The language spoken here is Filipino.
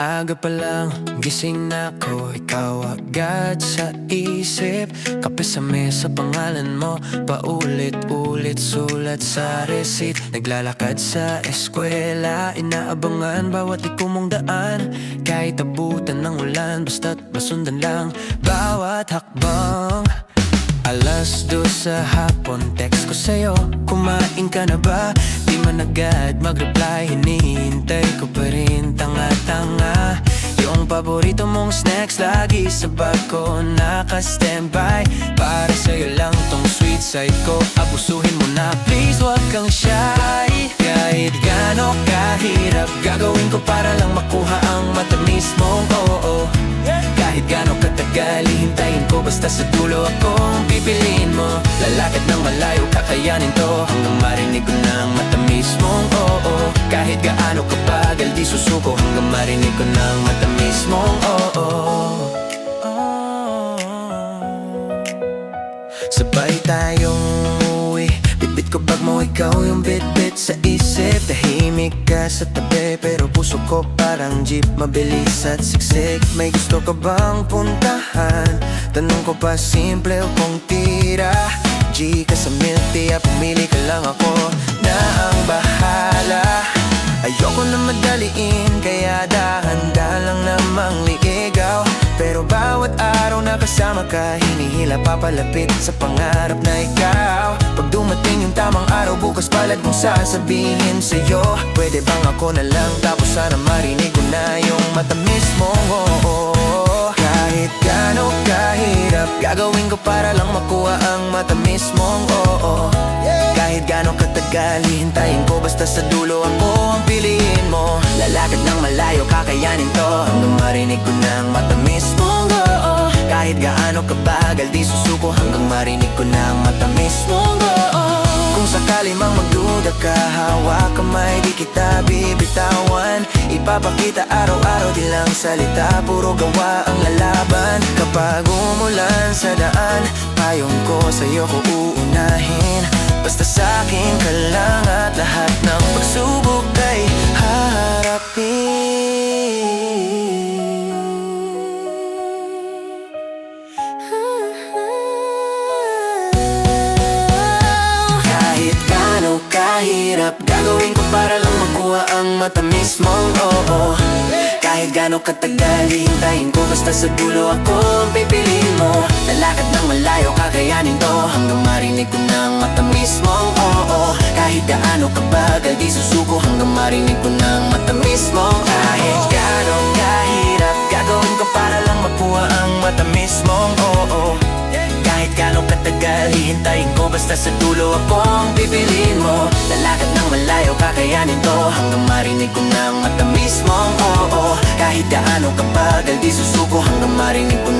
Maaga pa lang, gising na ko. Ikaw agad sa isip. Kape sa mesa, pangalan mo paulit-ulit sulat sa receipt. Naglalakad sa eskwela, inaabangan bawat liko mong daan. Kahit abutan ng ulan, basta't masundan lang bawat hakbang. 2:00 sa hapon, text ko sa'yo, kumain ka na ba? Di man agad mag-reply, hinihintay ko pa rin tanga-tanga. Yung paborito mong snacks lagi sa bag ko naka-standby. Para sa'yo lang tong sweet side ko, abusuhin mo na please, wag kang shy. Kahit gaano kahirap, gagawin ko para lang makuha ang matamis mong oo. Kahit gaano katagal, hihintayin ko, basta sa dulo akong pipiliin mo. Lalakad ng malayo, kakayanin to, hanggang marinig ko ng matamis mong oo. Kahit gaano kabagal, di susuko, hanggang marinig ko ng matamis mong oo. Sabay tayong uwi, bitbit ko bag mo, ikaw yung bitbit sa isip. Tahimik ka sa tabi, pero puso ko parang jeep, mabilis at siksik. May gusto ka bang puntahan? Tanong ko pa, simple o kung tira. G ka sa milk tea, pumili ka lang, ako na ang bahala. Ayoko na madaliin, kaya dahan-dahan lang namang liigaw. Pero bawat araw na kasama ka, hinihila papalapit sa pangarap na ikaw. Pag dumating yung tamang araw, bukas palad mong sasabihin sa'yo, pwede bang ako na lang, tapos sana marinig ko na yung matamis mong oo. Kahit gaano kahirap, gagawin ko para lang makuha ang matamis mong oo. Kahit gaano katagal, hihintayin ko, basta sa dulo ako ang piliin mo. Lalakad ng malayo, kakayanin to, hanggang marinig ko ng matamis mong oo. Kahit gaano kabagal, di susuko, hanggang marinig ko ng matamis mong oo. Kung sakali mang magduda ka, hawak kamay, di kita bibitawan. Ipapakita araw-araw, di lang salita, puro gawa ang lalaban. Kapag umulan sa daan, payong ko sa'yo ko uunahin. Basta sa'kin ka lang at lahat ng pagsubok ay haharapin. Kahit gaano kahirap, gagawin ko para lang makuha ang matamis mong oo. Kahit gaano katagal, hihintayin ko, basta sa dulo ako ang pipiliin mo. Lalakad ng malayo, kakayanin to, hanggang marinig ko ng matamis mong oo. Kahit gaano kabagal, di susuko, hanggang marinig ko ng matamis mong kahit gaano kahirap, gagawin ko para lang makuha ang matamis mong oo. Kahit gaano katagal, hihintayin ko, basta sa dulo ako ang pipiliin mo. Lalakad ng malayo, kakayanin to, hanggang marinig ko ng matamis mong oo. Kahit gaano kabagal, di susuko, hanggang marinig ko